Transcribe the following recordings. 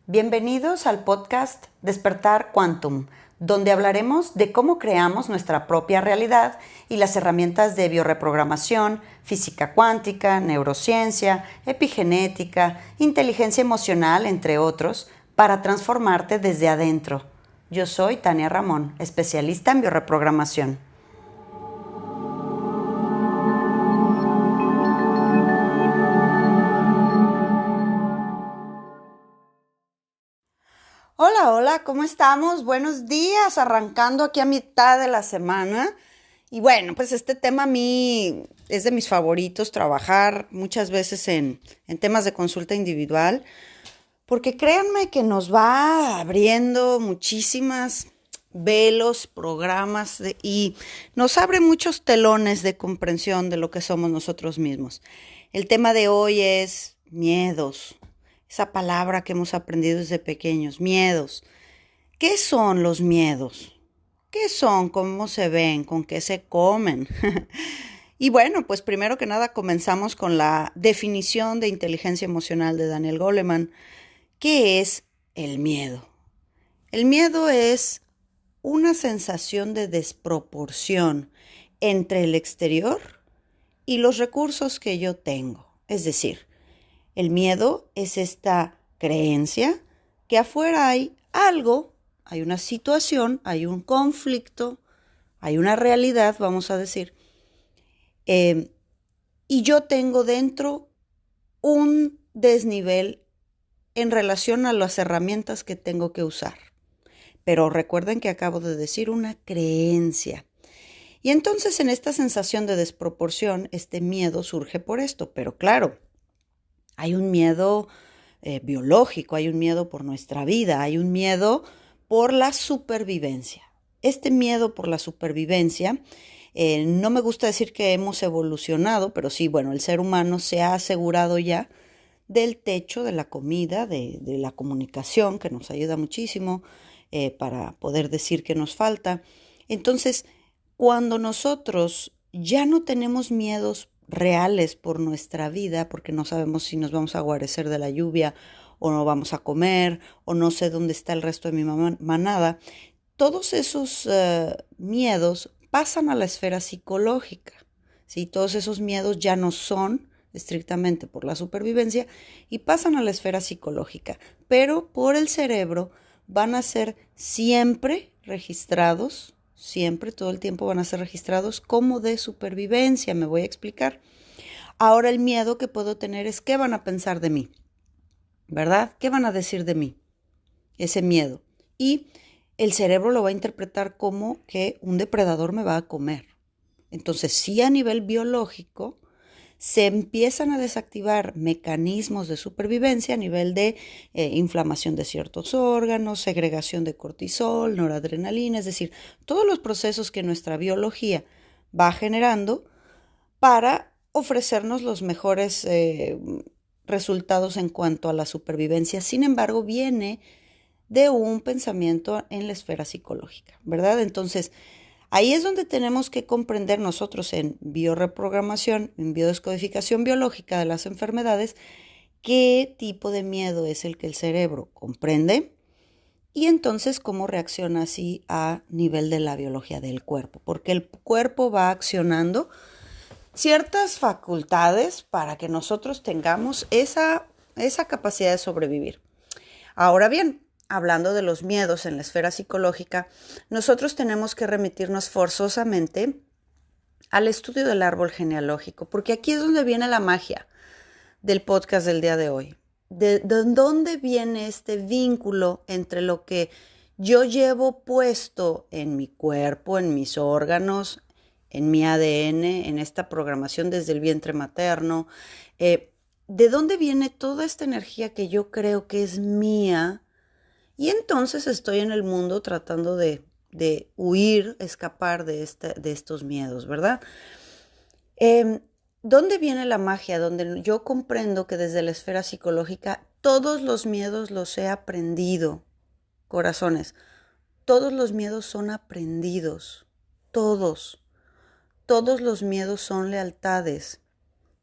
Bienvenidos al podcast Despertar Quantum, donde hablaremos de cómo creamos nuestra propia realidad y las herramientas de bioreprogramación, física cuántica, neurociencia, epigenética, inteligencia emocional, entre otros, para transformarte desde adentro. Yo soy Tania Ramón, especialista en bioreprogramación. Hola, ¿cómo estamos? Buenos días, arrancando aquí a mitad de la semana. Y bueno, pues este tema a mí es de mis favoritos, trabajar muchas veces en temas de consulta individual, porque créanme que nos va abriendo muchísimas velos, programas y nos abre muchos telones de comprensión de lo que somos nosotros mismos. El tema de hoy es miedos. Esa palabra que hemos aprendido desde pequeños, miedos. ¿Qué son los miedos? ¿Qué son? ¿Cómo se ven? ¿Con qué se comen? Y bueno, pues primero que nada comenzamos con la definición de inteligencia emocional de Daniel Goleman. ¿Qué es el miedo? El miedo es una sensación de desproporción entre el exterior y los recursos que yo tengo. Es decir, el miedo es esta creencia que afuera hay algo, hay una situación, hay un conflicto, hay una realidad, vamos a decir, y yo tengo dentro un desnivel en relación a las herramientas que tengo que usar. Pero recuerden que acabo de decir una creencia. Y entonces en esta sensación de desproporción, este miedo surge por esto. Pero claro, hay un miedo biológico, hay un miedo por nuestra vida, hay un miedo por la supervivencia. Este miedo por la supervivencia, no me gusta decir que hemos evolucionado, pero sí, bueno, el ser humano se ha asegurado ya del techo, de la comida, de la comunicación, que nos ayuda muchísimo para poder decir que nos falta. Entonces, cuando nosotros ya no tenemos miedos reales por nuestra vida, porque no sabemos si nos vamos a guarecer de la lluvia o no vamos a comer, o no sé dónde está el resto de mi manada, todos esos miedos pasan a la esfera psicológica, ¿sí? Todos esos miedos ya no son estrictamente por la supervivencia y pasan a la esfera psicológica, pero por el cerebro van a ser siempre registrados, siempre, todo el tiempo van a ser registrados como de supervivencia. Me voy a explicar. Ahora el miedo que puedo tener es qué van a pensar de mí, ¿verdad? ¿Qué van a decir de mí? Ese miedo. Y el cerebro lo va a interpretar como que un depredador me va a comer. Entonces, sí, a nivel biológico, se empiezan a desactivar mecanismos de supervivencia a nivel de inflamación de ciertos órganos, segregación de cortisol, noradrenalina, es decir, todos los procesos que nuestra biología va generando para ofrecernos los mejores resultados en cuanto a la supervivencia. Sin embargo, viene de un pensamiento en la esfera psicológica, ¿verdad? Entonces, ahí es donde tenemos que comprender nosotros en bioreprogramación, en biodescodificación biológica de las enfermedades, qué tipo de miedo es el que el cerebro comprende y entonces cómo reacciona así a nivel de la biología del cuerpo, porque el cuerpo va accionando ciertas facultades para que nosotros tengamos esa capacidad de sobrevivir. Ahora bien, hablando de los miedos en la esfera psicológica, nosotros tenemos que remitirnos forzosamente al estudio del árbol genealógico, porque aquí es donde viene la magia del podcast del día de hoy. ¿De dónde viene este vínculo entre lo que yo llevo puesto en mi cuerpo, en mis órganos, en mi ADN, en esta programación desde el vientre materno? ¿De dónde viene toda esta energía que yo creo que es mía? Y entonces estoy en el mundo tratando de huir, escapar de estos miedos, ¿verdad? ¿Dónde viene la magia? Donde yo comprendo que desde la esfera psicológica todos los miedos los he aprendido, corazones. Todos los miedos son aprendidos, todos. Todos los miedos son lealtades.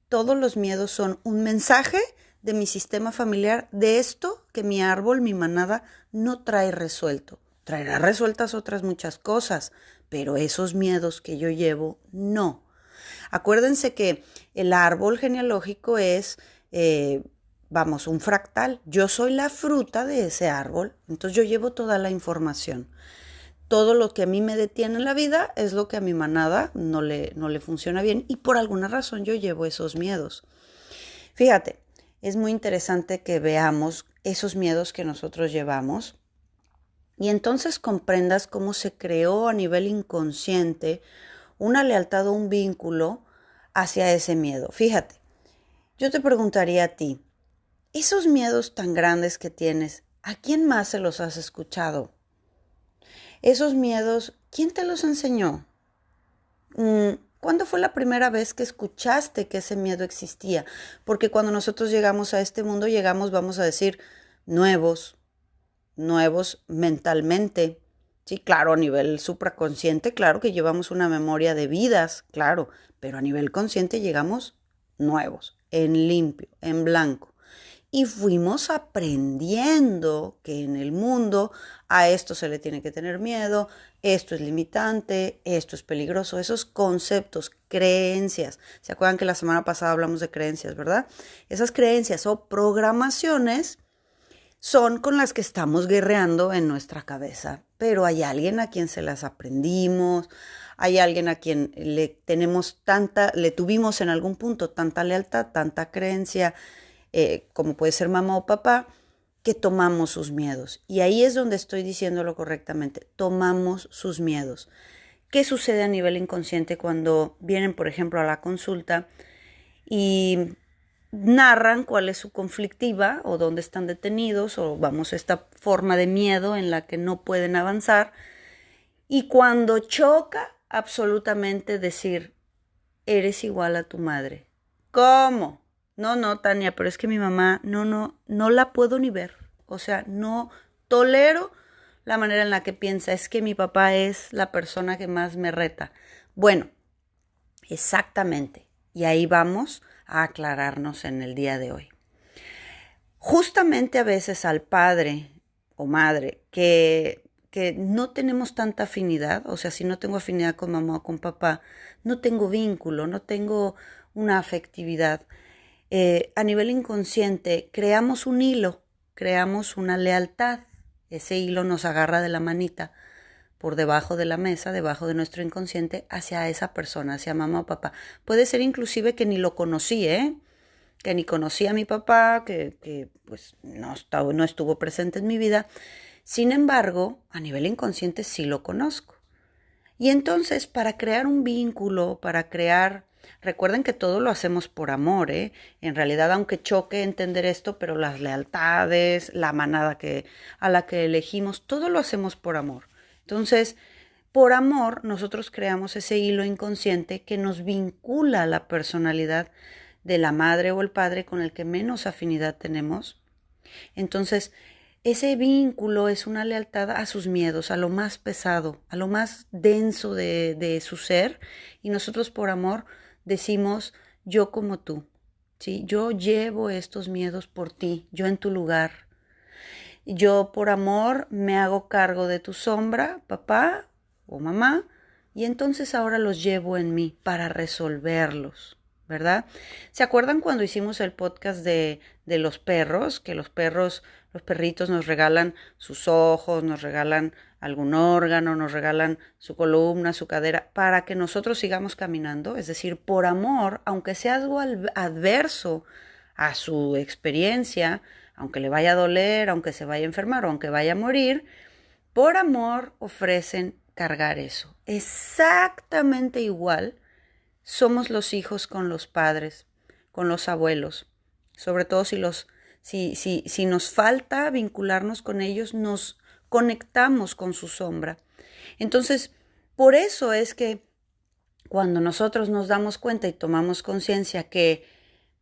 Todos los miedos son un mensaje de mi sistema familiar, de esto que mi árbol, mi manada, no trae resuelto. Traerá resueltas otras muchas cosas, pero esos miedos que yo llevo, no. Acuérdense que el árbol genealógico es, un fractal. Yo soy la fruta de ese árbol, entonces yo llevo toda la información. Todo lo que a mí me detiene en la vida es lo que a mi manada no le funciona bien y por alguna razón yo llevo esos miedos. Fíjate, es muy interesante que veamos esos miedos que nosotros llevamos y entonces comprendas cómo se creó a nivel inconsciente una lealtad o un vínculo hacia ese miedo. Fíjate, yo te preguntaría a ti, esos miedos tan grandes que tienes, ¿a quién más se los has escuchado? Esos miedos, ¿quién te los enseñó? ¿Cuándo fue la primera vez que escuchaste que ese miedo existía? Porque cuando nosotros llegamos a este mundo, llegamos, vamos a decir, nuevos mentalmente. Sí, claro, a nivel supraconsciente, claro que llevamos una memoria de vidas, claro, pero a nivel consciente llegamos nuevos, en limpio, en blanco. Y fuimos aprendiendo que en el mundo a esto se le tiene que tener miedo, esto es limitante, esto es peligroso, esos conceptos, creencias. ¿Se acuerdan que la semana pasada hablamos de creencias, verdad? Esas creencias o programaciones son con las que estamos guerreando en nuestra cabeza, pero hay alguien a quien se las aprendimos, hay alguien a quien le tuvimos en algún punto tanta lealtad, tanta creencia, como puede ser mamá o papá, que tomamos sus miedos. Y ahí es donde estoy diciéndolo correctamente, tomamos sus miedos. ¿Qué sucede a nivel inconsciente cuando vienen, por ejemplo, a la consulta y narran cuál es su conflictiva o dónde están detenidos o esta forma de miedo en la que no pueden avanzar? Y cuando choca, absolutamente decir, eres igual a tu madre. ¿Cómo? No, Tania, pero es que mi mamá, no la puedo ni ver. O sea, no tolero la manera en la que piensa. Es que mi papá es la persona que más me reta. Bueno, exactamente. Y ahí vamos a aclararnos en el día de hoy. Justamente a veces al padre o madre que no tenemos tanta afinidad, o sea, si no tengo afinidad con mamá o con papá, no tengo vínculo, no tengo una afectividad. A nivel inconsciente creamos un hilo, creamos una lealtad. Ese hilo nos agarra de la manita por debajo de la mesa, debajo de nuestro inconsciente, hacia esa persona, hacia mamá o papá. Puede ser inclusive que ni lo conocí, que ni conocí a mi papá, que pues no estuvo presente en mi vida. Sin embargo, a nivel inconsciente sí lo conozco. Y entonces, para crear un vínculo, recuerden que todo lo hacemos por amor, ¿eh? En realidad, aunque choque entender esto, pero las lealtades, la manada a la que elegimos, todo lo hacemos por amor. Entonces, por amor, nosotros creamos ese hilo inconsciente que nos vincula a la personalidad de la madre o el padre con el que menos afinidad tenemos. Entonces, ese vínculo es una lealtad a sus miedos, a lo más pesado, a lo más denso de su ser. Y nosotros por amor decimos, yo como tú, ¿sí? Yo llevo estos miedos por ti, yo en tu lugar. Yo por amor me hago cargo de tu sombra, papá o mamá, y entonces ahora los llevo en mí para resolverlos, ¿verdad? ¿Se acuerdan cuando hicimos el podcast de los perros? Que los perritos nos regalan sus ojos, nos regalan algún órgano, nos regalan su columna, su cadera, para que nosotros sigamos caminando. Es decir, por amor, aunque sea algo adverso a su experiencia, aunque le vaya a doler, aunque se vaya a enfermar o aunque vaya a morir, por amor ofrecen cargar eso. Exactamente igual somos los hijos con los padres, con los abuelos. Sobre todo si nos falta vincularnos con ellos, nos conectamos con su sombra. Entonces, por eso es que cuando nosotros nos damos cuenta y tomamos conciencia que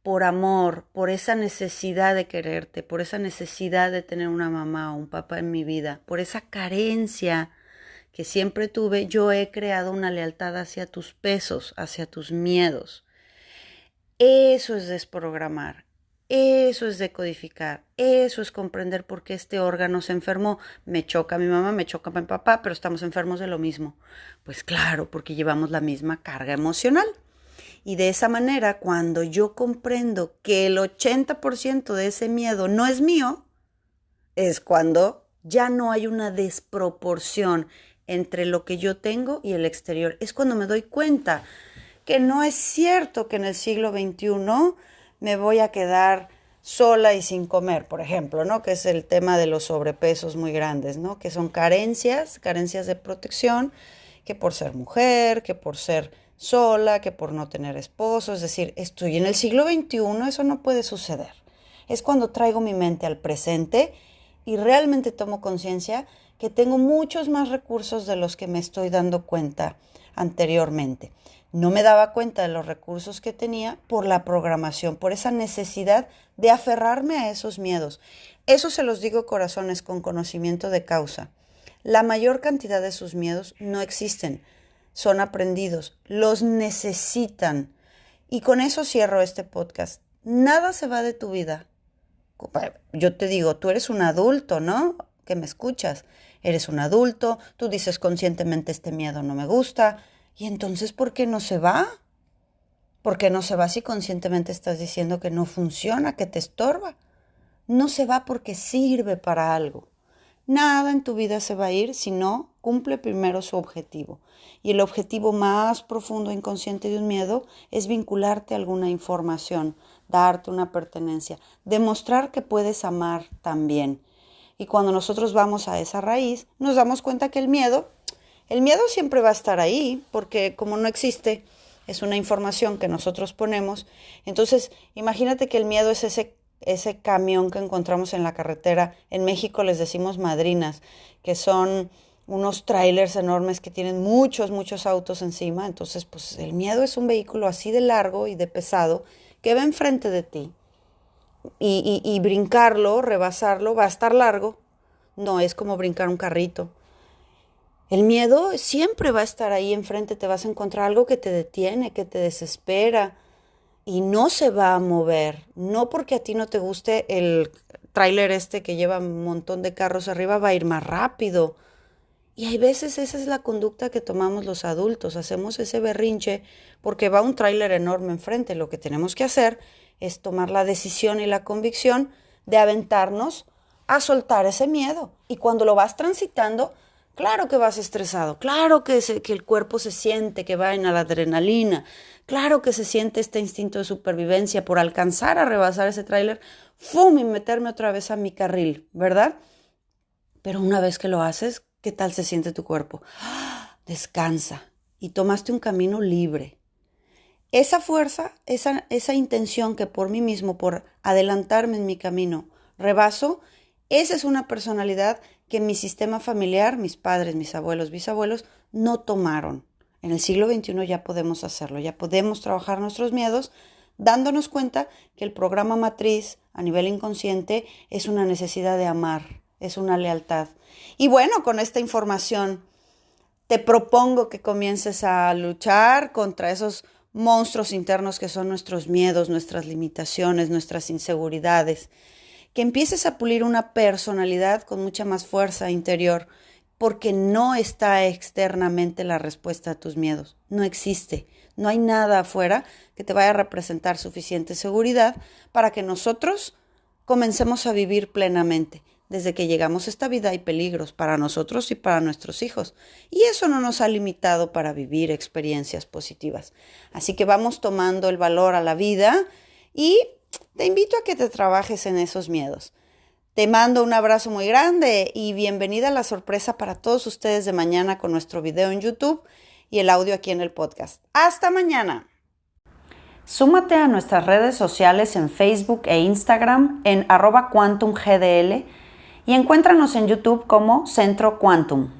por amor, por esa necesidad de quererte, por esa necesidad de tener una mamá o un papá en mi vida, por esa carencia que siempre tuve, yo he creado una lealtad hacia tus pesos, hacia tus miedos. Eso es desprogramar. Eso es decodificar, eso es comprender por qué este órgano se enfermó. Me choca a mi mamá, me choca a mi papá, pero estamos enfermos de lo mismo. Pues claro, porque llevamos la misma carga emocional. Y de esa manera, cuando yo comprendo que el 80% de ese miedo no es mío, es cuando ya no hay una desproporción entre lo que yo tengo y el exterior. Es cuando me doy cuenta que no es cierto que en el siglo XXI me voy a quedar sola y sin comer, por ejemplo, ¿no? Que es el tema de los sobrepesos muy grandes, ¿no? Que son carencias de protección, que por ser mujer, que por ser sola, que por no tener esposo. Es decir, estoy en el siglo XXI, eso no puede suceder. Es cuando traigo mi mente al presente y realmente tomo conciencia que tengo muchos más recursos de los que me estoy dando cuenta anteriormente. No me daba cuenta de los recursos que tenía por la programación, por esa necesidad de aferrarme a esos miedos. Eso se los digo, corazones, con conocimiento de causa. La mayor cantidad de sus miedos no existen, son aprendidos, los necesitan. Y con eso cierro este podcast. Nada se va de tu vida. Yo te digo, tú eres un adulto, ¿no? Que me escuchas. Eres un adulto, tú dices conscientemente este miedo no me gusta. Y entonces, ¿por qué no se va? ¿Por qué no se va si conscientemente estás diciendo que no funciona, que te estorba? No se va porque sirve para algo. Nada en tu vida se va a ir si no cumple primero su objetivo. Y el objetivo más profundo e inconsciente de un miedo es vincularte a alguna información, darte una pertenencia, demostrar que puedes amar también. Y cuando nosotros vamos a esa raíz, nos damos cuenta que el miedo siempre va a estar ahí, porque como no existe, es una información que nosotros ponemos. Entonces, imagínate que el miedo es ese camión que encontramos en la carretera. En México les decimos madrinas, que son unos trailers enormes que tienen muchos, muchos autos encima. Entonces, pues el miedo es un vehículo así de largo y de pesado que va enfrente de ti. Y brincarlo, rebasarlo, va a estar largo. No es como brincar un carrito. El miedo siempre va a estar ahí enfrente, te vas a encontrar algo que te detiene, que te desespera y no se va a mover. No porque a ti no te guste el tráiler este que lleva un montón de carros arriba, va a ir más rápido. Y hay veces esa es la conducta que tomamos los adultos, hacemos ese berrinche porque va un tráiler enorme enfrente. Lo que tenemos que hacer es tomar la decisión y la convicción de aventarnos a soltar ese miedo. Y cuando lo vas transitando, claro que vas estresado, claro que el cuerpo se siente que va en la adrenalina, claro que se siente este instinto de supervivencia por alcanzar a rebasar ese tráiler, ¡fum! Y meterme otra vez a mi carril, ¿verdad? Pero una vez que lo haces, ¿qué tal se siente tu cuerpo? Descansa y tomaste un camino libre. Esa fuerza, esa intención que por mí mismo, por adelantarme en mi camino, rebaso, esa es una personalidad que mi sistema familiar, mis padres, mis abuelos, bisabuelos, no tomaron. En el siglo XXI ya podemos hacerlo, ya podemos trabajar nuestros miedos, dándonos cuenta que el programa matriz a nivel inconsciente es una necesidad de amar, es una lealtad. Y bueno, con esta información te propongo que comiences a luchar contra esos monstruos internos que son nuestros miedos, nuestras limitaciones, nuestras inseguridades. Que empieces a pulir una personalidad con mucha más fuerza interior, porque no está externamente la respuesta a tus miedos. No existe. No hay nada afuera que te vaya a representar suficiente seguridad para que nosotros comencemos a vivir plenamente. Desde que llegamos a esta vida hay peligros para nosotros y para nuestros hijos. Y eso no nos ha limitado para vivir experiencias positivas. Así que vamos tomando el valor a la vida y te invito a que te trabajes en esos miedos. Te mando un abrazo muy grande y bienvenida a la sorpresa para todos ustedes de mañana con nuestro video en YouTube y el audio aquí en el podcast. ¡Hasta mañana! Súmate a nuestras redes sociales en Facebook e Instagram en @QuantumGDL y encuéntranos en YouTube como Centro Quantum.